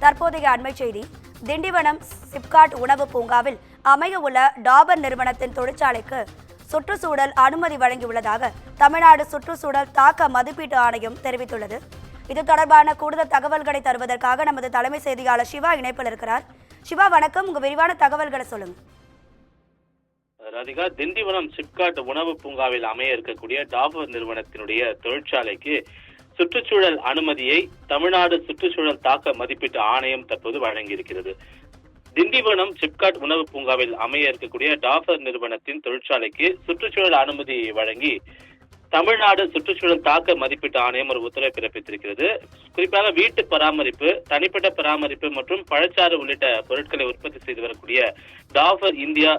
தற்போதைய அண்மை செய்தி. திண்டிவனம் சிப்காட் உணவு பூங்காவில் அமைய உள்ள டாபர் நிறுவனத்தின் தொழிற்சாலைக்கு சுற்றுச்சூழல் அனுமதி வழங்கியுள்ளதாக தமிழ்நாடு சுற்றுச்சூழல் தாக்க மதிப்பீட்டு ஆணையம் தெரிவித்துள்ளது. இது தொடர்பான கூடுதல் தகவல்களை தருவதற்காக நமது தலைமை செய்தியாளர் சிவா இணைப்பில் இருக்கிறார். சிவா, வணக்கம். உங்க விரிவான தகவல்களை சொல்லுங்க. ராதிகா, திண்டிவனம் சிப்காட் உணவு பூங்காவில் அமைய இருக்கக்கூடிய டாபர் நிறுவனத்தினுடைய தொழிற்சாலைக்கு சுற்றுச்சூழல் அனுமதியை தமிழ்நாடு சுற்றுச்சூழல் தாக்க மதிப்பீட்டு ஆணையம் தற்போது வழங்கியிருக்கிறது. திண்டிவனம் சிப்காட் உணவு பூங்காவில் அமைய இருக்கக்கூடிய டாபர் நிறுவனத்தின் தொழிற்சாலைக்கு சுற்றுச்சூழல் அனுமதி வழங்கி தமிழ்நாடு சுற்றுச்சூழல் தாக்க மதிப்பீட்டு ஆணையம் ஒரு உத்தரவை பிறப்பித்திருக்கிறது. குறிப்பாக வீட்டு பராமரிப்பு, தனிப்பட்ட பராமரிப்பு மற்றும் பழச்சாறு உள்ளிட்ட பொருட்களை உற்பத்தி செய்து வரக்கூடிய டாபர் இந்தியா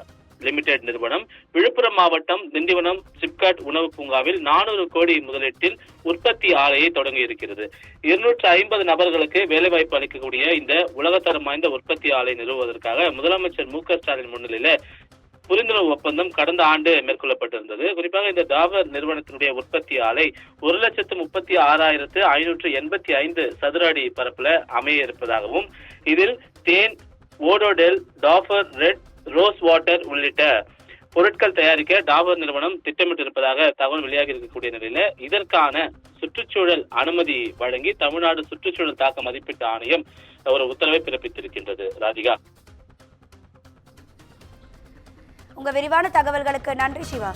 லிமிடெட் நிறுவனம் விழுப்புரம் மாவட்டம் திண்டிவனம் சிப்காட் உணவு பூங்காவில் 400 கோடி முதலீட்டில் உற்பத்தி ஆலையை தொடங்கி இருக்கிறது. 250 நபர்களுக்கு வேலைவாய்ப்பு அளிக்கக்கூடிய இந்த உலகத்தரம் வாய்ந்த உற்பத்தி ஆலை நிறுவுவதற்காக முதலமைச்சர் மு.க.ஸ்டாலின் முன்னிலையில புரிந்துணர்வு ஒப்பந்தம் கடந்த ஆண்டு மேற்கொள்ளப்பட்டிருந்தது. குறிப்பாக இந்த டாபர் நிறுவனத்தினுடைய உற்பத்தி ஆலை 1,36,585 சதுர அடி பரப்புல அமைய இருப்பதாகவும் இதில் தேன், ஓடோடெல், டாபர் ரெட், ரோஸ் வாட்டர் உள்ளிட்ட பொருட்கள் தயாரிக்க டாபர் நிறுவனம் திட்டமிட்டிருப்பதாக தகவல் வெளியாகி இருக்கக்கூடிய நிலையில இதற்கான சுற்றுச்சூழல் அனுமதி வழங்கி தமிழ்நாடு சுற்றுச்சூழல் தாக்க மதிப்பீட்டு ஆணையம் ஒரு உத்தரவை பிறப்பித்திருக்கின்றது. ராதிகா, உங்க விரிவான தகவல்களுக்கு நன்றி சிவா.